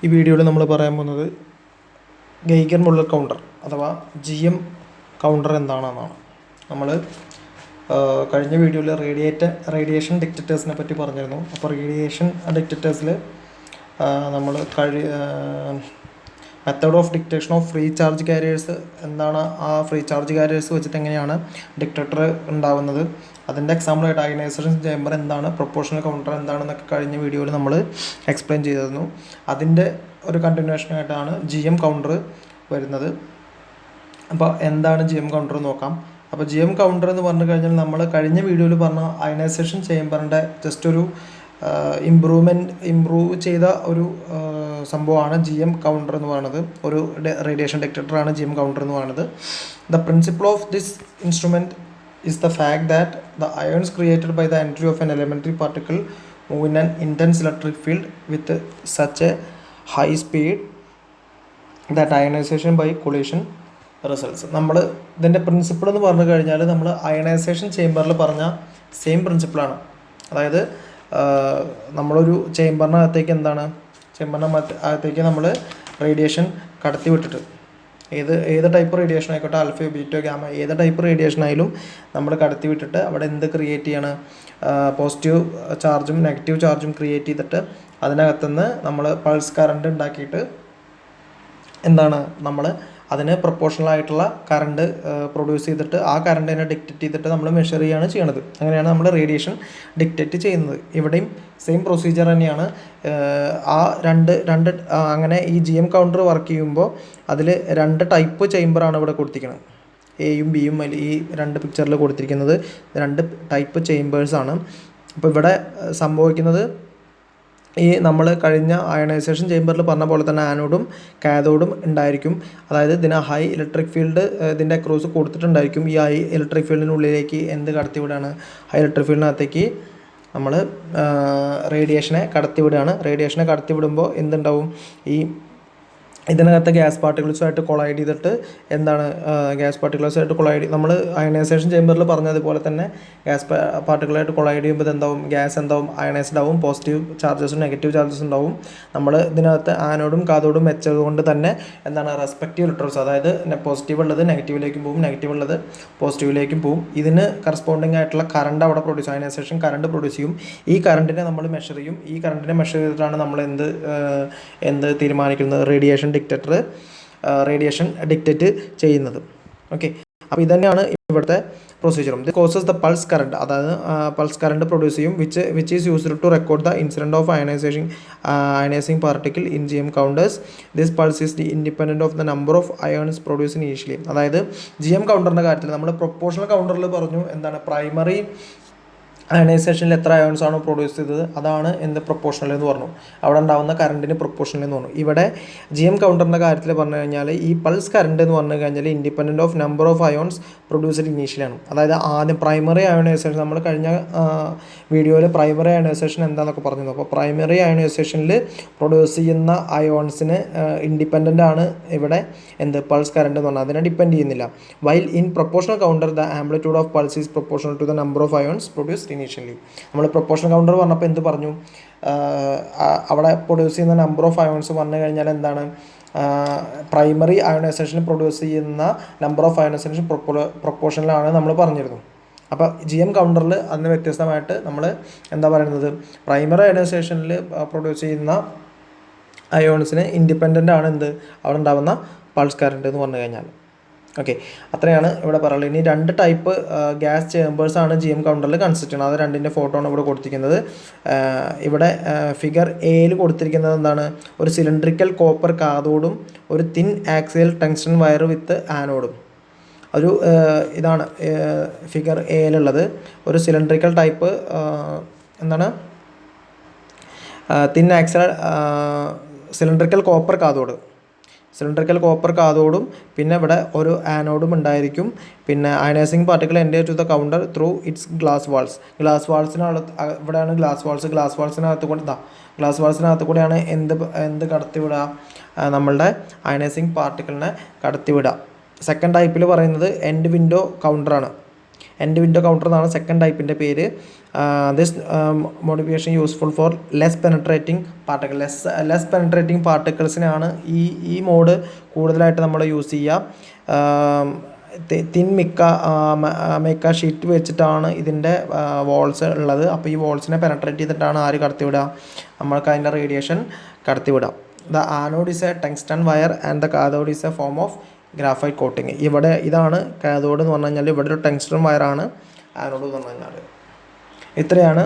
ഈ വീഡിയോയിൽ നമ്മൾ പറയാൻ പോകുന്നത് ഗെയ്ഗർ മുള്ളർ കൗണ്ടർ അഥവാ GM കൗണ്ടർ എന്താണെന്നാണ്. നമ്മൾ കഴിഞ്ഞ വീഡിയോയിൽ റേഡിയേഷൻ ഡിറ്റക്ടേഴ്സിനെ പറ്റി പറഞ്ഞിരുന്നു. അപ്പോൾ റേഡിയേഷൻ ഡിറ്റക്ടേഴ്സിൽ നമ്മൾ method of detection of free charge careers എന്താണ്, ആ ഫ്രീ ചാർജ് കാരിയേഴ്സ് വെച്ചിട്ട് എങ്ങനെയാണ് ഡിറ്റക്ടർ ഉണ്ടാവുന്നത്, അതിൻ്റെ എക്സാമ്പിളായിട്ട് അയനൈസേഷൻ ചേമ്പർ എന്താണ്, പ്രൊപ്പോർഷണൽ കൗണ്ടർ എന്താണെന്നൊക്കെ കഴിഞ്ഞ വീഡിയോയിൽ നമ്മൾ എക്സ്പ്ലെയിൻ ചെയ്തിരുന്നു. അതിൻ്റെ ഒരു കണ്ടിന്യൂഷനായിട്ടാണ് GM കൗണ്ടർ വരുന്നത്. അപ്പോൾ എന്താണ് GM കൗണ്ടർ നോക്കാം. അപ്പോൾ GM കൗണ്ടർ എന്ന് പറഞ്ഞു കഴിഞ്ഞാൽ നമ്മൾ കഴിഞ്ഞ വീഡിയോയിൽ പറഞ്ഞ അയനൈസേഷൻ ചേമ്പറിൻ്റെ ജസ്റ്റ് ഒരു ഇമ്പ്രൂവ് ചെയ്ത ഒരു സംഭവമാണ് GM കൗണ്ടർ എന്ന് പറയുന്നത്. ഒരു റേഡിയേഷൻ ഡിറ്റക്ടറാണ് GM കൗണ്ടർ എന്ന് പറയുന്നത്. The principle of this instrument is the fact that the ions created by the entry of an elementary particle move in an intense electric field with such a high speed that ionization by collision results. നമ്മൾ ഇതിൻ്റെ principle എന്ന് പറഞ്ഞു കഴിഞ്ഞാൽ നമ്മൾ ionisation ചേമ്പറിൽ പറഞ്ഞ same പ്രിൻസിപ്പിളാണ്. അതായത് നമ്മളൊരു ചേമ്പറിനകത്തേക്ക് അകത്തേക്ക് നമ്മൾ റേഡിയേഷൻ കടത്തി വിട്ടിട്ട് ഏത് ടൈപ്പ് റേഡിയേഷൻ ആയിക്കോട്ടെ, ആൽഫയോ ബീറ്റോ ഗാമ ഏത് ടൈപ്പ് റേഡിയേഷൻ ആയാലും നമ്മൾ കടത്തി വിട്ടിട്ട് അവിടെ എന്ത് ക്രിയേറ്റ് ചെയ്യണം, പോസിറ്റീവ് ചാർജും നെഗറ്റീവ് ചാർജും ക്രിയേറ്റ് ചെയ്തിട്ട് അതിനകത്തുനിന്ന് നമ്മൾ പൾസ് കറണ്ട് ഉണ്ടാക്കിയിട്ട് നമ്മൾ അതിന് പ്രൊപ്പോർഷണലായിട്ടുള്ള കറണ്ട് പ്രൊഡ്യൂസ് ചെയ്തിട്ട് ആ കറണ്ടിനെ ഡിക്റ്റേറ്റ് ചെയ്തിട്ട് നമ്മൾ മെഷർ ചെയ്യുകയാണ് ചെയ്യണത്. അങ്ങനെയാണ് നമ്മൾ റേഡിയേഷൻ ഡിക്റ്റേറ്റ് ചെയ്യുന്നത്. ഇവിടെയും സെയിം പ്രൊസീജിയർ തന്നെയാണ്. അങ്ങനെ ഈ GM കൗണ്ടർ വർക്ക് ചെയ്യുമ്പോൾ അതിൽ 2 ടൈപ്പ് ചേമ്പറാണ് ഇവിടെ കൊടുത്തിരിക്കുന്നത്. എയും ബിയും ഈ 2 പിക്ചറിൽ കൊടുത്തിരിക്കുന്നത് 2 ടൈപ്പ് ചേമ്പേഴ്സാണ്. അപ്പോൾ ഇവിടെ സംഭവിക്കുന്നത് ഈ നമ്മൾ കഴിഞ്ഞ അയണൈസേഷൻ ചേമ്പറിൽ പറഞ്ഞ പോലെ തന്നെ ആനോഡും കാഥോഡും ഉണ്ടായിരിക്കും. അതായത് ഇതിന് ഹൈ ഇലക്ട്രിക് ഫീൽഡ് ഇതിൻ്റെ അക്രോസ് കൊടുത്തിട്ടുണ്ടായിരിക്കും. ഈ ഹൈ ഇലക്ട്രിക് ഫീൽഡിനുള്ളിലേക്ക് കടത്തിവിടുകയാണ്, ഹൈ ഇലക്ട്രിക് ഫീൽഡിനകത്തേക്ക് നമ്മൾ റേഡിയേഷനെ കടത്തിവിടുമ്പോൾ എന്തുണ്ടാവും, ഇതിനകത്ത് ഗ്യാസ് പാർട്ടിക്കിൾസുമായിട്ട് കൊളൈഡ് ചെയ്തിട്ട് നമ്മൾ അയണൈസേഷൻ ചേമ്പറിൽ പറഞ്ഞതുപോലെ തന്നെ ഗ്യാസ് പാർട്ടിക്കിളായിട്ട് കൊളൈഡ് ചെയ്യുമ്പോൾ എന്താവും, അയണൈസ്ഡ് ആവും, പോസിറ്റീവ് ചാർജസും നെഗറ്റീവ് ചാർജസും ഉണ്ടാവും. നമ്മൾ ഇതിനകത്ത് ആനോഡും കാഥോഡും വെച്ചത് കൊണ്ട് തന്നെ റെസ്പെക്റ്റീവ് ഇലക്ട്രോൺസ്, അതായത് പോസിറ്റീവ് ഉള്ളത് നെഗറ്റീവിലേക്കും പോകും, നെഗറ്റീവ് ഉള്ളത് പോസിറ്റീവിലേക്കും പോകും. ഇതിന് കറസ്പോണ്ടിങ് ആയിട്ടുള്ള കറണ്ട് അവിടെ അയണൈസേഷൻ കറണ്ട് പ്രൊഡ്യൂസ് ചെയ്യും. ഈ കറണ്ടിനെ നമ്മൾ മെഷർ ചെയ്യും. ഈ കറണ്ടിനെ മെഷർ ചെയ്തിട്ടാണ് നമ്മൾ എന്ത് തീരുമാനിക്കുന്നത്, റേഡിയേഷൻ ഡിക്റ്റേറ്റ് ചെയ്യുന്നത്. ഓക്കെ, അപ്പോൾ ഇതന്നെയാണ് ഇവിടുത്തെ പ്രൊസീജിയറും. ഇത് കോസസ് ദ പൾസ് കറണ്ട്, അതായത് പൾസ് കറണ്ട് പ്രൊഡ്യൂസ് ചെയ്യും, which is used to record the incident of ionising particle in GM counters. This pulse is independent of the number of ions produce initially. അതായത് GM കൗണ്ടറിൻ്റെ കാര്യത്തിൽ നമ്മൾ proportional കൗണ്ടറിൽ പറഞ്ഞു primary അയണൈസേഷനിൽ എത്ര ions ആണോ produce ചെയ്തത് അതാണ് പ്രൊപ്പോർഷണൽ എന്ന് പറഞ്ഞു, അവിടെ ഉണ്ടാകുന്ന കറണ്ടിന് പ്രൊപ്പോർഷണൽ എന്ന് പറഞ്ഞു. ഇവിടെ GM കൗണ്ടറിൻ്റെ കാര്യത്തിൽ പറഞ്ഞു കഴിഞ്ഞാൽ ഈ പൾസ് കറണ്ട് എന്ന് പറഞ്ഞു കഴിഞ്ഞാൽ independent of number of ions produced ഇനീഷ്യലാണ്. അതായത് ആദ്യം പ്രൈമറി അയോണൈസേഷൻ, നമ്മൾ കഴിഞ്ഞ വീഡിയോയിൽ പ്രൈമറി അയോണൈസേഷൻ എന്താണെന്നൊക്കെ പറഞ്ഞിരുന്നു. അപ്പോൾ പ്രൈമറി അയോണൈസേഷനിൽ പ്രൊഡ്യൂസ് ചെയ്യുന്ന അയോൺസിന് ഇൻഡിപെൻഡൻ്റ് ആണ് ഇവിടെ പൾസ് കറണ്ട് എന്ന് പറഞ്ഞാൽ, അതിനെ ഡിപ്പെൻഡ് ചെയ്യുന്നില്ല. While in proportional counter the amplitude of pulse is proportional to the number of ions produced initially. നമ്മൾ പ്രൊപ്പോർഷണൽ കൗണ്ടർ പറഞ്ഞപ്പോൾ എന്ത് പറഞ്ഞു, അവിടെ പ്രൊഡ്യൂസ് ചെയ്യുന്ന നമ്പർ ഓഫ് അയോൺസ് പറഞ്ഞു കഴിഞ്ഞാൽ പ്രൈമറി അയോണൈസേഷൻ പ്രൊഡ്യൂസ് ചെയ്യുന്ന നമ്പർ ഓഫ് അയോണൈസേഷൻ പ്രൊപ്പോർഷനിലാണ് നമ്മൾ പറഞ്ഞിരുന്നു. അപ്പോൾ GM കൗണ്ടറിൽ അതിന് വ്യത്യസ്തമായിട്ട് നമ്മൾ പറയുന്നത്, പ്രൈമറി അയോണൈസേഷനിൽ പ്രൊഡ്യൂസ് ചെയ്യുന്ന അയോൺസിന് ഇൻഡിപെൻഡൻ്റ് ആണ് അവിടെ ഉണ്ടാകുന്ന പൾസ് കറണ്ട് എന്ന് പറഞ്ഞു കഴിഞ്ഞാൽ. ഓക്കെ, അത്രയാണ് ഇവിടെ പറയുന്നത്. ഇനി 2 ടൈപ്പ് ഗ്യാസ് ചേമ്പേഴ്സാണ് GM കൗണ്ടറിൽ കൺസിസ്റ്റ് ചെയ്യുന്നത്. അത് 2ൻ്റെ ഫോട്ടോ ആണ് ഇവിടെ കൊടുത്തിരിക്കുന്നത്. ഇവിടെ ഫിഗർ എയിൽ കൊടുത്തിരിക്കുന്നത് ഒരു സിലിണ്ട്രിക്കൽ കോപ്പർ കാഥോഡും ഒരു thin axial tungsten wire with ആനോഡും. ഇതാണ് ഫിഗർ എയിലുള്ളത്. ഒരു cylindrical type thin axial cylindrical copper കാഥോഡും പിന്നെ ഇവിടെ ഒരു ആനോഡും ഉണ്ടായിരിക്കും. പിന്നെ ionising particle enter to the counter through its glass ഇവിടെയാണ് ഗ്ലാസ് വാൾസിനകത്ത് കൂടെയാണ് കടത്തിവിടുക, നമ്മളുടെ അയണൈസിങ് പാർട്ടിക്കിളിനെ കടത്തിവിടുക. സെക്കൻഡ് ടൈപ്പിൽ പറയുന്നത് എൻഡ് വിൻഡോ കൗണ്ടറാണ്. എൻഡ് വിൻഡോ കൗണ്ടർ എന്നാണ് സെക്കൻഡ് ടൈപ്പിൻ്റെ പേര്. This modification useful for less penetrating particle. Less penetrating പാർട്ടിക്കിൾസിനാണ് ഈ മോഡ് കൂടുതലായിട്ട് നമ്മൾ യൂസ് ചെയ്യുക. തിൻ മിക്ക ഷീറ്റ് വെച്ചിട്ടാണ് ഇതിൻ്റെ വാൾസ് ഉള്ളത്. അപ്പോൾ ഈ വാൾസിനെ പെനട്രേറ്റ് ചെയ്തിട്ടാണ് ആര് കടത്തിവിടുക, നമ്മൾക്ക് അതിൻ്റെ റേഡിയേഷൻ കടത്തിവിടാം. The anode is a tungsten wire and the cathode is a form of graphite coating. ഇവിടെ ഇതാണ് കാഥോഡ് എന്ന് പറഞ്ഞു കഴിഞ്ഞാൽ, ഇവിടെ ഒരു ടങ്സ്റ്റൺ വയറാണ് ആനോഡ് എന്ന് പറഞ്ഞു കഴിഞ്ഞാൽ. ഇത്രയാണ്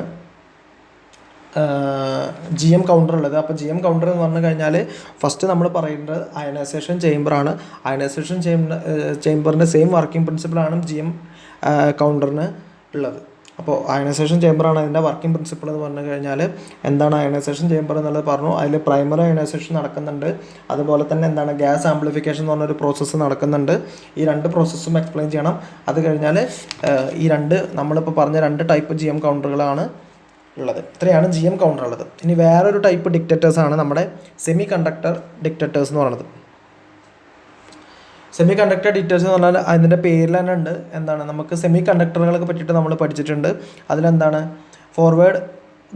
GM കൗണ്ടർ ഉള്ളത്. അപ്പോൾ GM കൗണ്ടർ എന്ന് പറഞ്ഞു കഴിഞ്ഞാൽ ഫസ്റ്റ് നമ്മൾ പറയേണ്ടത് അയണൈസേഷൻ ചേംബറാണ്. അയണൈസേഷൻ ചേംബറിൻ്റെ സെയിം വർക്കിംഗ് പ്രിൻസിപ്പിളാണ് GM കൗണ്ടറിന് ഉള്ളത്. അപ്പോൾ അയണൈസേഷൻ ചേംബറാണ് അതിൻ്റെ വർക്കിംഗ് പ്രിൻസിപ്പിൾ എന്ന് പറഞ്ഞു കഴിഞ്ഞാൽ. എന്താണ് അയണൈസേഷൻ ചേംബർ എന്നുള്ളത് പറഞ്ഞു. അതിൽ പ്രൈമറി അയണൈസേഷൻ നടക്കുന്നുണ്ട്, അതുപോലെ തന്നെ എന്താണ് ഗ്യാസ് ആംപ്ലിഫിക്കേഷൻ എന്ന് പറഞ്ഞൊരു പ്രോസസ്സ് നടക്കുന്നുണ്ട്. ഈ രണ്ട് പ്രോസസ്സും എക്സ്പ്ലെയിൻ ചെയ്യണം. അത് കഴിഞ്ഞാൽ ഈ നമ്മളിപ്പോൾ പറഞ്ഞ 2 ടൈപ്പ് GM കൗണ്ടറുകളാണ് ഉള്ളത്. ഇത്രയാണ് GM കൗണ്ടർ ഉള്ളത്. ഇനി വേറൊരു ടൈപ്പ് ഡിക്റ്റേറ്റേഴ്സാണ് നമ്മുടെ സെമി കണ്ടക്ടർ ഡിക്റ്റേറ്റേഴ്സ് എന്ന് പറയുന്നത്. സെമി കണ്ടക്ടർ ഡിക്റ്റേറ്റേഴ്സ് എന്ന് പറഞ്ഞാൽ അതിൻ്റെ പേരിൽ തന്നെ ഉണ്ട്. എന്താണ്, നമുക്ക് സെമി കണ്ടക്ടറുകളൊക്കെ പറ്റിയിട്ട് നമ്മൾ പഠിച്ചിട്ടുണ്ട്. അതിലെന്താണ്, ഫോർവേഡ്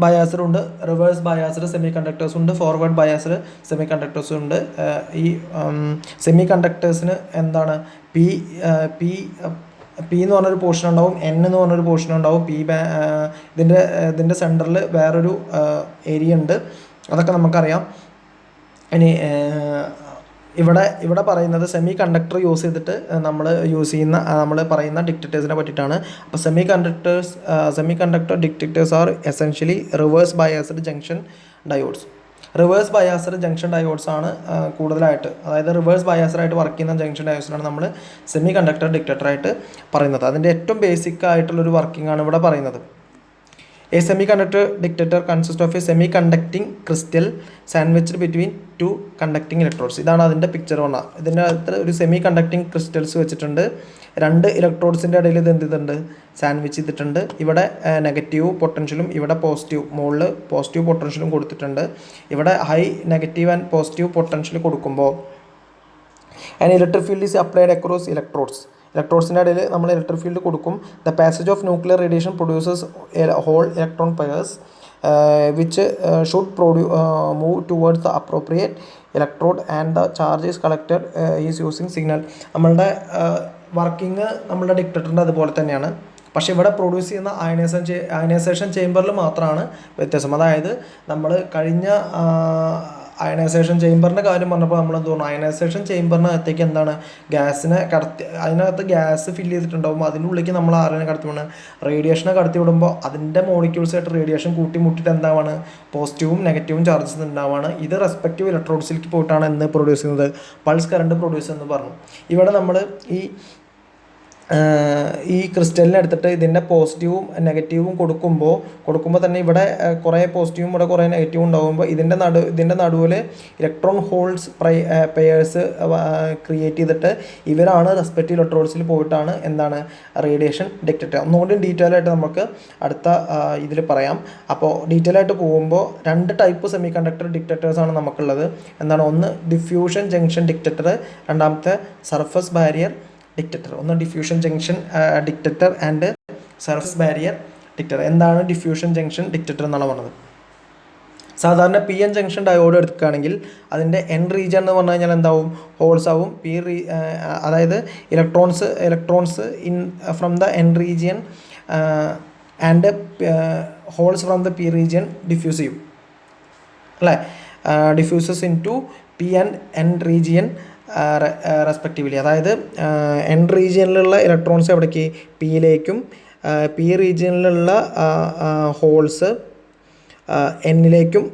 ബയാസർ ഉണ്ട്, റിവേഴ്സ് ബയാസർ സെമി കണ്ടക്ടേഴ്സ് ഉണ്ട്, ഫോർവേഡ് ബയാസർ സെമി കണ്ടക്ടേഴ്സ് ഉണ്ട്. ഈ സെമി കണ്ടക്ടേഴ്സിന് എന്താണ് പി എന്ന് പറഞ്ഞൊരു പോർഷൻ ഉണ്ടാവും, N എന്ന് പറഞ്ഞൊരു പോർഷൻ ഉണ്ടാവും. ഇതിൻ്റെ സെൻറ്ററിൽ വേറൊരു ഏരിയ ഉണ്ട്, അതൊക്കെ നമുക്കറിയാം. ഇനി ഇവിടെ പറയുന്നത് സെമി കണ്ടക്ടർ യൂസ് ചെയ്തിട്ട് നമ്മൾ പറയുന്ന ഡിക്റ്റേറ്റേഴ്സിനെ പറ്റിയിട്ടാണ്. അപ്പോൾ semi conductor dictators R essentially reverse biased junction diodes. Reverse biased junction diodes ആണ് കൂടുതലായിട്ട്, അതായത് റിവേഴ്സ് ബയാസറായിട്ട് വർക്ക് ചെയ്യുന്ന ജംഗ്ഷൻ ഡയോഡ്സിനാണ് നമ്മൾ സെമി കണ്ടക്ടർ ഡിക്റ്റേറ്ററായിട്ട് പറയുന്നത്. അതിൻ്റെ ഏറ്റവും ബേസിക് ആയിട്ടുള്ളൊരു വർക്കിംഗ് ആണ് ഇവിടെ പറയുന്നത്. A semiconductor dictator consists of a semi-conducting crystal sandwiched between 2 conducting electrodes. ഇതാണ് അതിൻ്റെ പിക്ചർ വന്ന. ഇതിൻ്റെ അകത്ത് ഒരു സെമി കണ്ടക്ടിങ് ക്രിസ്റ്റൽസ് വെച്ചിട്ടുണ്ട്. 2 ഇലക്ട്രോഡ്സിൻ്റെ ഇടയിൽ ഇത് എന്ത് ചെയ്തിട്ടുണ്ട്, സാൻഡ്വിച്ച് ചെയ്തിട്ടുണ്ട്. ഇവിടെ നെഗറ്റീവ് പൊട്ടൻഷ്യലും ഇവിടെ മുകളിൽ പോസിറ്റീവ് പൊട്ടൻഷ്യലും കൊടുത്തിട്ടുണ്ട്. ഇവിടെ high negative and positive potential കൊടുക്കുമ്പോൾ an electric field is applied across ഇലക്ട്രോഡ്സിൻ്റെ ഇടയിൽ നമ്മൾ ഇലക്ട്രിക് ഫീൽഡ് കൊടുക്കും. The passage of nuclear radiation produces hole electron pairs which should move towards the appropriate electrode and the charge is collected is using signal. നമ്മളുടെ working നമ്മളുടെ ഡിക്റ്റേറ്ററിൻ്റെ അതുപോലെ തന്നെയാണ്. പക്ഷേ ഇവിടെ പ്രൊഡ്യൂസ് ചെയ്യുന്ന അയണൈസേഷൻ ചേംബറിൽ മാത്രമാണ് വ്യത്യാസം. അതായത് നമ്മൾ കഴിഞ്ഞ അയണൈസേഷൻ ചേംബറിൻ്റെ കാര്യം പറഞ്ഞപ്പോൾ നമ്മൾ എന്ത് പറഞ്ഞു, അയണൈസേഷൻ ചേംബറിനകത്തേക്ക് എന്താണ് ഗ്യാസിനെ അതിനകത്ത് ഗ്യാസ് ഫില്ല് ചെയ്തിട്ടുണ്ടാകുമ്പോൾ അതിനുള്ളിലേക്ക് നമ്മൾ ആരെന്നെ കടത്തി റേഡിയേഷനെ കടത്തി വിടുമ്പോൾ അതിൻ്റെ മോളിക്യൂൾസായിട്ട് റേഡിയേഷൻ കൂട്ടിമുട്ടിയിട്ട് എന്താണ് പോസിറ്റീവും നെഗറ്റീവും ചാർജസ് ഉണ്ടാവുകയാണ്. ഇത് റെസ്പെക്റ്റീവ് ഇലക്ട്രോഡ്സിലേക്ക് പോയിട്ടാണ് എന്ന് പ്രൊഡ്യൂസ് ചെയ്യുന്നത്, പൾസ് കറണ്ട് പ്രൊഡ്യൂസ് എന്ന് പറഞ്ഞു. ഇവിടെ നമ്മൾ ഈ ക്രിസ്റ്റലിനെ എടുത്തിട്ട് ഇതിൻ്റെ പോസിറ്റീവും നെഗറ്റീവും കൊടുക്കുമ്പോൾ തന്നെ ഇവിടെ കുറേ പോസിറ്റീവും ഇവിടെ കുറേ നെഗറ്റീവും ഉണ്ടാകുമ്പോൾ ഇതിൻ്റെ നടുവിൽ ഇലക്ട്രോൺ ഹോൾസ് പെയേഴ്സ് ക്രിയേറ്റ് ചെയ്തിട്ട് ഇവരാണ് റെസ്പെക്റ്റീവ് ഇലക്ട്രോഡ്സിൽ പോയിട്ടാണ് എന്താണ് റേഡിയേഷൻ ഡിക്റ്റേറ്റർ. ഒന്നുകൂടി ഡീറ്റെയിൽ ആയിട്ട് നമുക്ക് അടുത്ത ഇതിൽ പറയാം. അപ്പോൾ ഡീറ്റെയിൽ ആയിട്ട് പോകുമ്പോൾ 2 ടൈപ്പ് സെമി കണ്ടക്ടർ ഡിക്റ്റേറ്റേഴ്സാണ് നമുക്കുള്ളത്. എന്താണ്, ഒന്ന് ഡിഫ്യൂഷൻ ജംഗ്ഷൻ ഡിക്റ്റേറ്റർ, രണ്ടാമത്തെ സർഫസ് ബാരിയർ ഡിക്റ്റേറ്റർ. ഒന്ന് diffusion junction dictator and surface barrier dictator. എന്താണ് ഡിഫ്യൂഷൻ ജംഗ്ഷൻ ഡിക്റ്റേറ്റർ എന്നാണ് പറഞ്ഞത്. സാധാരണ PN ജംഗ്ഷൻ ഡയോഡ് എടുക്കുകയാണെങ്കിൽ അതിൻ്റെ N റീജിയൻ എന്ന് പറഞ്ഞു കഴിഞ്ഞാൽ എന്താവും, ഹോൾസ് ആവും. അതായത് electrons from the N region and holes from the P region diffuse ചെയ്യും അല്ലേ, diffuses into P and N region respectively. അതായത് N റീജിയനിലുള്ള ഇലക്ട്രോൺസ് എവിടേക്ക് Pയിലേക്കും P റീജിയനിലുള്ള ഹോൾസ് Nയിലേക്കും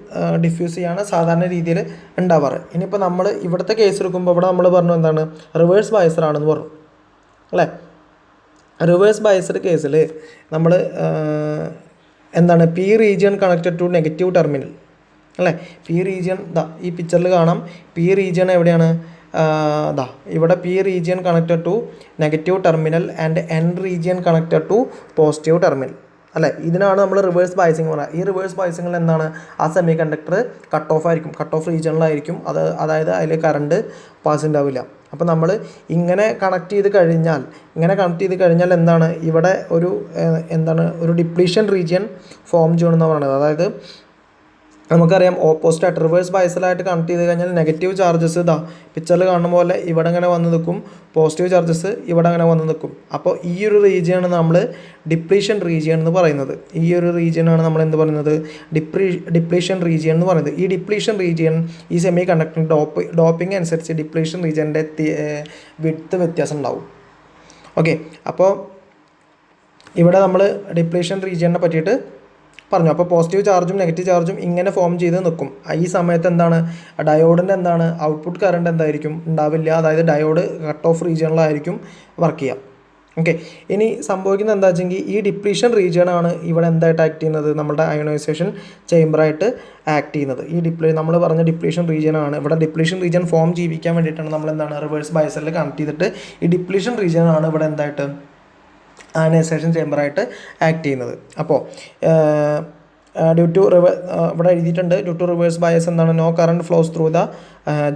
ഡിഫ്യൂസ് ചെയ്യാണ് സാധാരണ രീതിയിൽ ഉണ്ടാവാറ്. ഇനിയിപ്പോൾ നമ്മൾ ഇവിടുത്തെ കേസ് എടുക്കുമ്പോൾ ഇവിടെ നമ്മൾ പറഞ്ഞു എന്താണ് റിവേഴ്സ് ബയസർ ആണെന്ന് പറഞ്ഞു അല്ലേ. റിവേഴ്സ് ബയസ്ഡ് കേസിൽ നമ്മൾ എന്താണ് P region connected to negative terminal അല്ലേ. P റീജിയൻ ഈ പിക്ചറിൽ കാണാം. P റീജിയൻ എവിടെയാണ്, ഇവിടെ P region connected to negative terminal and N region connected to positive terminal അല്ലേ. ഇതിനാണ് നമ്മൾ റിവേഴ്സ് ബയസിങ് പറയുക. ഈ റിവേഴ്സ് ബയസിങ്ങിൽ എന്താണ്, ആ സെമി കണ്ടക്ടർ കട്ട് ഓഫ് റീജിയണിലായിരിക്കും. അതായത് അതിൽ കറണ്ട് പാസ് ഉണ്ടാവില്ല. അപ്പോൾ നമ്മൾ ഇങ്ങനെ കണക്ട് ചെയ്ത് കഴിഞ്ഞാൽ എന്താണ് ഇവിടെ ഒരു ഡിപ്ലീഷൻ റീജിയൻ ഫോം ചെയ്യണമെന്ന് പറയുന്നത്. അതായത് നമുക്കറിയാം ഓപ്പോസിറ്റ് റിവേഴ്സ് ബയസിലായിട്ട് കണക്ട് ചെയ്ത് കഴിഞ്ഞാൽ നെഗറ്റീവ് ചാർജസ് പിക്ചറിൽ കാണുന്ന പോലെ ഇവിടെ അങ്ങനെ വന്ന് നിൽക്കും, പോസിറ്റീവ് ചാർജസ് ഇവിടെ അങ്ങനെ വന്ന് നിൽക്കും. അപ്പോൾ ഈ ഒരു റീജിയനാണ് നമ്മൾ ഡിപ്ലീഷൻ റീജിയൻ എന്ന് പറയുന്നത്. ഈ ഒരു റീജിയനാണ് നമ്മൾ എന്ത് പറയുന്നത്, ഡിപ്ലീഷൻ റീജിയൻ എന്ന് പറയുന്നത്. ഈ ഡിപ്ലീഷൻ റീജിയൻ ഈ സെമി കണ്ടക്ടർ ഡോപ്പിംഗ് അനുസരിച്ച് ഡിപ്ലീഷൻ റീജിയൻ്റെ വിഡ്ത്ത് വ്യത്യാസം ഉണ്ടാവും. ഓക്കെ, അപ്പോൾ ഇവിടെ നമ്മൾ ഡിപ്ലീഷൻ റീജിയനെ പറ്റിയിട്ട് പറഞ്ഞു. അപ്പോൾ പോസിറ്റീവ് ചാർജും നെഗറ്റീവ് ചാർജും ഇങ്ങനെ ഫോം ചെയ്ത് നിൽക്കും. ഈ സമയത്ത് ഡയോഡിൻ്റെ ഔട്ട്പുട്ട് കറണ്ട് എന്തായിരിക്കും ഉണ്ടാവില്ല. അതായത് ഡയോഡ് കട്ട് ഓഫ് റീജിയണിലായിരിക്കും വർക്ക് ചെയ്യുക. ഓക്കെ, ഇനി സംഭവിക്കുന്നത് എന്താ വെച്ചെങ്കിൽ ഈ ഡിപ്ലീഷൻ റീജിയനാണ് ഇവിടെ എന്തായിട്ട് ആക്ട് ചെയ്യുന്നത്, നമ്മുടെ അയോണൈസേഷൻ ചേംബറായിട്ട് ആക്ട് ചെയ്യുന്നത്. നമ്മൾ പറഞ്ഞ ഡിപ്ലീഷൻ റീജിയനാണ്. ഇവിടെ ഡിപ്ലീഷൻ റീജിയൻ ഫോം ജീവിക്കാൻ വേണ്ടിയിട്ടാണ് നമ്മൾ റിവേഴ്സ് ബയസിൽ കണക്ട് ചെയ്തിട്ട് ഈ ഡിപ്ലീഷൻ റീജിയനാണ് ഇവിടെ എന്തായിട്ട് അയണൈസേഷൻ ചേംബറായിട്ട് ആക്ട് ചെയ്യുന്നത്. അപ്പോൾ ഇവിടെ എഴുതിയിട്ടുണ്ട്, due to reverse bias no current flows through the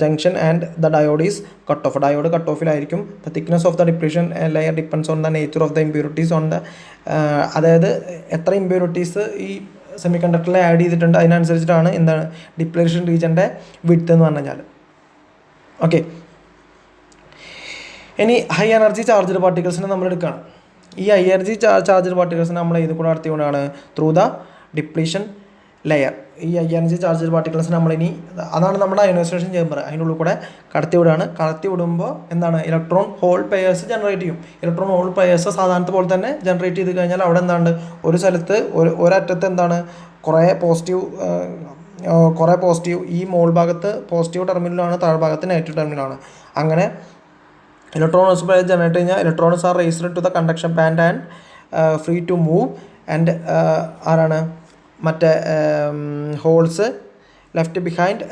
junction and the diode is cut off. Diode cut ഓഫിലായിരിക്കും. The thickness of the depletion layer depends on the nature of the impurities അതായത് എത്ര impurities ഈ semi കണ്ടക്ടറിൽ add ചെയ്തിട്ടുണ്ട് അതിനനുസരിച്ചിട്ടാണ് depletion റീജിയൻ്റെ width എന്ന് പറഞ്ഞു കഴിഞ്ഞാൽ. Okay, ഇനി high energy charged പാർട്ടിക്കിൾസിനെ നമ്മൾ എടുക്കുകയാണ്. ഈ ഹൈ എനർജി ചാർജ്ഡ് പാർട്ടിക്കിൾസിനെ നമ്മൾ ഇത് കൂടെ നടത്തിക്കൊണ്ടാണ് ത്രൂ ദ ഡിപ്ലീഷൻ ലെയർ. ഈ ഹൈ എനർജി ചാർജ്ഡ് പാർട്ടിക്കിൾസിന് നമ്മളിനി അതാണ് നമ്മുടെ അയോണൈസേഷൻ ചേംബർ, അതിനുള്ളിൽ കൂടെ കടത്തി വിടുമ്പോൾ ഇലക്ട്രോൺ ഹോൾ പെയേഴ്സ് ജനറേറ്റ് ചെയ്യും. ഇലക്ട്രോൺ ഹോൾ പെയേഴ്സ് സാധാരണത്തെ പോലെ തന്നെ ജനറേറ്റ് ചെയ്ത് കഴിഞ്ഞാൽ അവിടെ ഒരു സ്ഥലത്ത് ഒരറ്റത്ത് കുറേ പോസിറ്റീവ് ഈ മോൾ ഭാഗത്ത് പോസിറ്റീവ് ടെർമിനലാണ്, താഴ്ഭാഗത്ത് നെഗറ്റീവ് ടെർമിനലാണ്. അങ്ങനെ ഇലക്ട്രോൺസ് ജനറേറ്റ് കഴിഞ്ഞാൽ electrons are raised to the conduction band and free to move and മറ്റേ holes left behind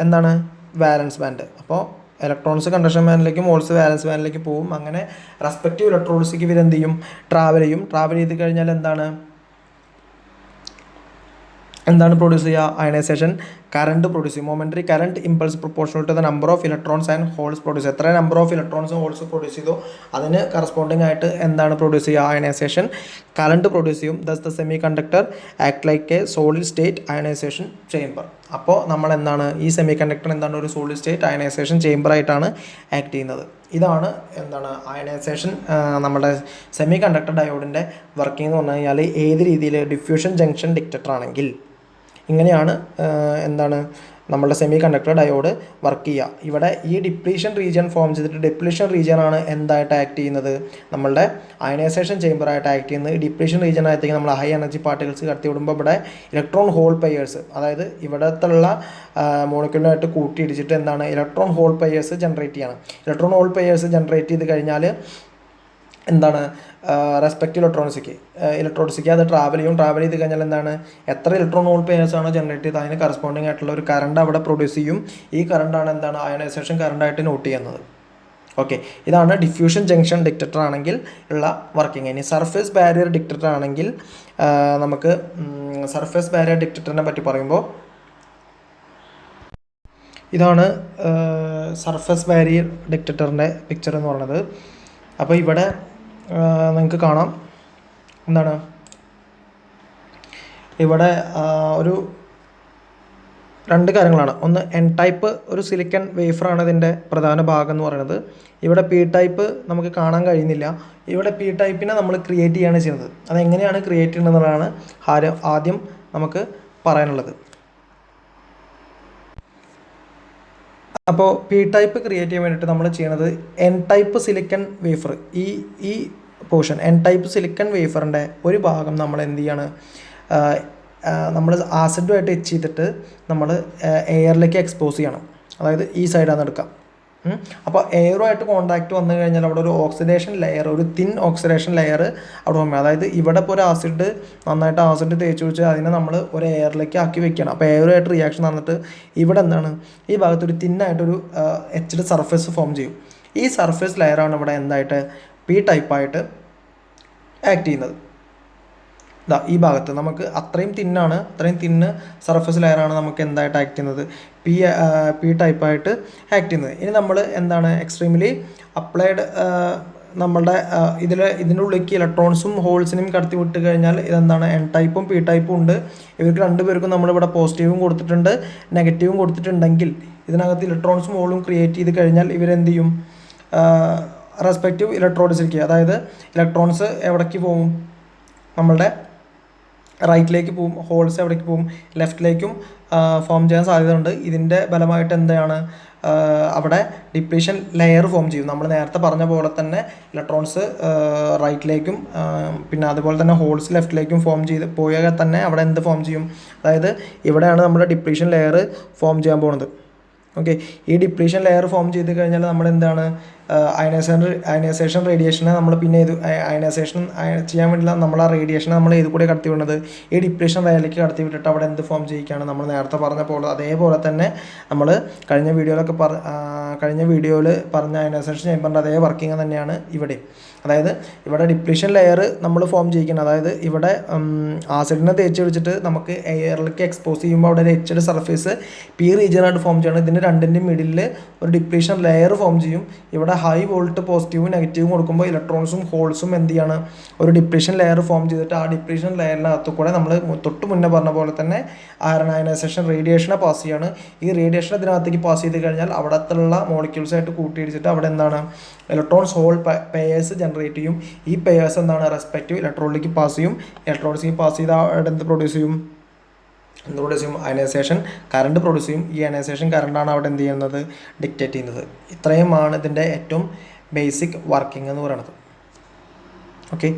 valence band. അപ്പോൾ ഇലക്ട്രോൺസ് കണ്ടക്ഷൻ ബാൻഡിലേക്കും ഹോൾസ് വാലൻസ് ബാൻഡിലേക്ക് പോകും. അങ്ങനെ റെസ്പെക്റ്റീവ് ഇലക്ട്രോൺസിലേക്ക് ഇവരെന്ത് ചെയ്യും, ട്രാവൽ ചെയ്ത് കഴിഞ്ഞാൽ എന്താണ് പ്രൊഡ്യൂസ് ചെയ്യുക, അയണൈസേഷൻ കറണ്ട് പ്രൊഡ്യൂസ് ചെയ്യും. Momentary current impulse proportional to the number of electrons and holes produce. എത്ര നമ്പർ ഓഫ് ഇലക്ട്രോൺസും ഹോൾസ് പ്രൊഡ്യൂസ് ചെയ്തോ അതിന് കറസ്പോണ്ടിങ് ആയിട്ട് പ്രൊഡ്യൂസ് ചെയ്യുക, അയണൈസേഷൻ കറണ്ട് പ്രൊഡ്യൂസ് ചെയ്യും. Thus the semiconductor act like a solid state ionisation chamber. അപ്പോൾ ഈ semiconductor ഒരു സോളിഡ് സ്റ്റേറ്റ് അയണൈസേഷൻ ചേംബറായിട്ടാണ് ആക്ട് ചെയ്യുന്നത്. ഇതാണ് അയണൈസേഷൻ നമ്മുടെ സെമി കണ്ടക്ടർ ഡയോഡിൻ്റെ വർക്കിംഗ് എന്ന് പറഞ്ഞു കഴിഞ്ഞാൽ ഏത് രീതിയിൽ ഡിഫ്യൂഷൻ ജംഗ്ഷൻ ഡിറ്റക്ടർ ആണെങ്കിൽ ഇങ്ങനെയാണ് നമ്മളുടെ സെമി കണ്ടക്ടർ ഡയോഡ് വർക്ക് ചെയ്യുക. ഇവിടെ ഈ ഡിപ്ലീഷൻ റീജിയൻ ഫോം ചെയ്തിട്ട് ഡിപ്ലീഷൻ റീജിയനാണ് എന്തായിട്ട് ആക്ട് ചെയ്യുന്നത്, നമ്മളുടെ അയണൈസേഷൻ ചേംബറായിട്ട് ആക്ട് ചെയ്യുന്നത്. ഈ ഡിപ്ലീഷൻ റീജിയനായിട്ടേക്ക് നമ്മൾ ഹൈ എനർജി പാർട്ടിക്കിൾസ് കടത്തി വിടുമ്പോൾ ഇവിടെ ഇലക്ട്രോൺ ഹോൾ പെയേഴ്സ്, അതായത് ഇവിടത്തുള്ള മോളിക്യൂളിനായിട്ട് കൂട്ടിയിടിച്ചിട്ട് ഇലക്ട്രോൺ ഹോൾ പെയേഴ്സ് ജനറേറ്റ് ചെയ്യണം. ഇലക്ട്രോൺ ഹോൾ പെയേഴ്സ് ജനറേറ്റ് ചെയ്ത് കഴിഞ്ഞാൽ റെസ്പെക്റ്റ് ഇലക്ട്രോൺസിക്ക് അത് ട്രാവൽ ചെയ്ത് കഴിഞ്ഞാൽ എത്ര ഇലക്ട്രോൺ ഹോൾ പെയേഴ്സാണോ ജനറേറ്റ് ചെയ്ത് അതിന് കറസ്പോണ്ടിങ് ആയിട്ടുള്ള ഒരു കറണ്ട് അവിടെ പ്രൊഡ്യൂസ് ചെയ്യും. ഈ കറണ്ടാണ് അയണൈസേഷൻ കറണ്ടായിട്ട് നോട്ട് ചെയ്യുന്നത്. ഓക്കെ, ഇതാണ് ഡിഫ്യൂഷൻ ജംഗ്ഷൻ ഡിറ്റക്ടർ ആണെങ്കിൽ ഉള്ള വർക്കിംഗ്. ഇനി സർഫേസ് ബാരിയർ ഡിറ്റക്ടർ ആണെങ്കിൽ നമുക്ക് സർഫേസ് ബാരിയർ ഡിറ്റക്ടറിനെ പറ്റി പറയുമ്പോൾ ഇതാണ് സർഫേസ് ബാരിയർ ഡിറ്റക്ടറിൻ്റെ പിക്ചർ എന്ന് പറയുന്നത്. അപ്പോൾ ഇവിടെ നിങ്ങൾക്ക് കാണാം ഇവിടെ ഒരു രണ്ട് കാര്യങ്ങളാണ്. ഒന്ന് എൻ ടൈപ്പ് ഒരു സിലിക്കൺ വേഫറാണ് ഇതിൻ്റെ പ്രധാന ഭാഗം എന്ന് പറയുന്നത്. ഇവിടെ പി ടൈപ്പ് നമുക്ക് കാണാൻ കഴിയുന്നില്ല. ഇവിടെ പി ടൈപ്പിനെ നമ്മൾ ക്രിയേറ്റ് ചെയ്യുകയാണ് ചെയ്യുന്നത്. അതെങ്ങനെയാണ് ക്രിയേറ്റ് ചെയ്യുന്നതെന്നുള്ളതാണ് ആദ്യം നമുക്ക് പറയാനുള്ളത്. അപ്പോൾ പി ടൈപ്പ് ക്രിയേറ്റ് ചെയ്യാൻ വേണ്ടിയിട്ട് നമ്മൾ ചെയ്യണത് എൻ ടൈപ്പ് സിലിക്കൺ വേഫർ, ഈ പോർഷൻ എൻ ടൈപ്പ് സിലിക്കൺ വേഫറിൻ്റെ ഒരു ഭാഗം നമ്മൾ എന്ത് ചെയ്യാണ്, നമ്മൾ ആസിഡുമായിട്ട് എച്ച് ചെയ്തിട്ട് നമ്മൾ എയറിലേക്ക് എക്സ്പോസ് ചെയ്യണം. അതായത് ഈ സൈഡാണ് എടുക്കുക. അപ്പോൾ എയറുമായിട്ട് കോൺടാക്റ്റ് വന്നു കഴിഞ്ഞാൽ അവിടെ ഒരു ഓക്സിഡേഷൻ ലെയർ, ഒരു തിൻ ഓക്സിഡേഷൻ ലെയർ അവിടെ വന്നു. അതായത് ഇവിടെ ഇപ്പോൾ ഒരു നന്നായിട്ട് ആസിഡ് തേച്ച് വെച്ചാൽ അതിനെ നമ്മൾ ഒരു എയറിലേക്ക് ആക്കി വെക്കണം. അപ്പോൾ എയറുമായിട്ട് റിയാക്ഷൻ നടന്നിട്ട് ഇവിടെ ഈ ഭാഗത്തൊരു തിന്നായിട്ടൊരു എച്ച്ഡ് സർഫേസ് ഫോം ചെയ്യും. ഈ സർഫേസ് ലെയറാണ് ഇവിടെ പി ടൈപ്പായിട്ട് ആക്ട് ചെയ്യുന്നത്. ഇതാ ഈ ഭാഗത്ത് നമുക്ക് അത്രയും തിന്ന് സർഫസ് ലെയറാണ് നമുക്ക് എന്തായിട്ട് ആക്ട് ചെയ്യുന്നത്, പി ടൈപ്പായിട്ട് ആക്ട് ചെയ്യുന്നത്. ഇനി നമ്മൾ എന്താണ് എക്സ്ട്രീംലി അപ്ലൈഡ് നമ്മളുടെ ഇതിൻ്റെ ഉള്ളിലേക്ക് ഇലക്ട്രോൺസും ഹോൾസിനെയും കടത്തി വിട്ട് കഴിഞ്ഞാൽ ഇതെന്താണ് എൻ ടൈപ്പും പി ടൈപ്പും ഉണ്ട്. ഇവർക്ക് രണ്ടുപേർക്കും നമ്മളിവിടെ പോസിറ്റീവും കൊടുത്തിട്ടുണ്ട് നെഗറ്റീവും കൊടുത്തിട്ടുണ്ടെങ്കിൽ ഇതിനകത്ത് ഇലക്ട്രോൺസും ഹോളും ക്രിയേറ്റ് ചെയ്ത് കഴിഞ്ഞാൽ ഇവരെന്ത് ചെയ്യും, റെസ്പെക്റ്റീവ് ഇലക്ട്രോഡ്സിലേക്ക്, അതായത് ഇലക്ട്രോൺസ് എവിടേക്ക് പോകും, നമ്മളുടെ റൈറ്റിലേക്ക് പോവും, ഹോൾസ് എവിടേക്ക് പോവും, ലെഫ്റ്റിലേക്കും ഫോം ചെയ്യാൻ സാധ്യതയുണ്ട്. ഇതിൻ്റെ ഫലമായിട്ട് എന്താണ് അവിടെ ഡിപ്ലീഷൻ ലെയർ ഫോം ചെയ്യും. നമ്മൾ നേരത്തെ പറഞ്ഞ പോലെ തന്നെ ഇലക്ട്രോൺസ് റൈറ്റിലേക്കും പിന്നെ അതുപോലെ തന്നെ ഹോൾസ് ലെഫ്റ്റിലേക്കും ഫോം ചെയ്ത് പോയാൽ തന്നെ അവിടെ എന്ത് ഫോം ചെയ്യും, അതായത് ഇവിടെയാണ് നമ്മുടെ ഡിപ്ലീഷൻ ലെയർ ഫോം ചെയ്യാൻ പോകുന്നത്. ഓക്കെ, ഈ ഡിപ്ലീഷൻ ലെയർ ഫോം ചെയ്ത് കഴിഞ്ഞാൽ നമ്മൾ എന്താണ് അയനൈസേഷൻ റേഡിയേഷനെ നമ്മൾ പിന്നെ അയനൈസേഷൻ ചെയ്യാൻ വേണ്ടിയില്ല, നമ്മൾ ആ റേഡിയേഷനെ നമ്മൾ ഏത് കൂടെ കടത്തി വിടുന്നത്, ഈ ഡിപ്ലീഷൻ ലെയറിലേക്ക് കടത്തി വിട്ടിട്ട് അവിടെ എന്ത് ഫോം ചെയ്യിക്കുകയാണ്, നമ്മൾ നേരത്തെ പറഞ്ഞ പോലെ അതേപോലെ തന്നെ നമ്മൾ കഴിഞ്ഞ വീഡിയോയിൽ പറഞ്ഞ അയനൈസേഷൻ ചേമ്പറിൻ്റെ അതേ വർക്കിംഗ് തന്നെയാണ് ഇവിടെ. അതായത് ഇവിടെ ഡിപ്ലീഷൻ ലെയർ നമ്മൾ ഫോം ചെയ്യിക്കണം, അതായത് ഇവിടെ ആസിഡിനെ തേച്ച് വെച്ചിട്ട് നമുക്ക് എയറിലേക്ക് എക്സ്പോസ് ചെയ്യുമ്പോൾ അവിടെ ഒരു എച്ച്ഡ് സർഫേസ് പി റീജിയനായിട്ട് ഫോം ചെയ്യണം. ഇതിൻ്റെ രണ്ടിൻ്റെയും മിഡിലിൽ ഒരു ഡിപ്ലീഷൻ ലെയർ ഫോം ചെയ്യും. ഇവിടെ ഹൈ വോൾട്ട് പോസിറ്റീവും നെഗറ്റീവും കൊടുക്കുമ്പോൾ ഇലക്ട്രോൺസും ഹോൾസും എന്ത് ചെയ്യാണ്, ഒരു ഡിപ്ലീഷൻ ലെയർ ഫോം ചെയ്തിട്ട് ആ ഡിപ്ലീഷൻ ലെയറിനകത്ത് കൂടെ നമ്മൾ തൊട്ട് മുന്നേ പറഞ്ഞ പോലെ തന്നെ അയനൈസേഷൻ റേഡിയേഷനെ പാസ് ചെയ്യാണ്. ഈ റേഡിയേഷൻ ഇതിനകത്തേക്ക് പാസ് ചെയ്ത് കഴിഞ്ഞാൽ അവിടത്തുള്ള മോളിക്യൂൾസായിട്ട് കൂട്ടിയിടിച്ചിട്ട് അവിടെ എന്താണ് ഇലക്ട്രോൺസ് ഹോൾ പെയേഴ്സ് ജനറേറ്റ് ചെയ്യും. ഈ പെയേഴ്സ് എന്താണ് റെസ്പെക്റ്റീവ് ഇലക്ട്രോണിലേക്ക് പാസ് ചെയ്യും. ഇലക്ട്രോണിലേക്ക് പാസ് ചെയ്ത് അവിടെ എന്ത് പ്രൊഡ്യൂസ് ചെയ്യും, അയനൈസേഷൻ കറണ്ട് പ്രൊഡ്യൂസ് ചെയ്യും. ഈ അയനൈസേഷൻ കറണ്ടാണ് അവിടെ എന്ത് ചെയ്യുന്നത്, ഡിക്റ്റേറ്റ് ചെയ്യുന്നത്. ഇത്രയുമാണ് ഇതിൻ്റെ ഏറ്റവും ബേസിക് വർക്കിംഗ് എന്ന് പറയുന്നത്. ഓക്കെ.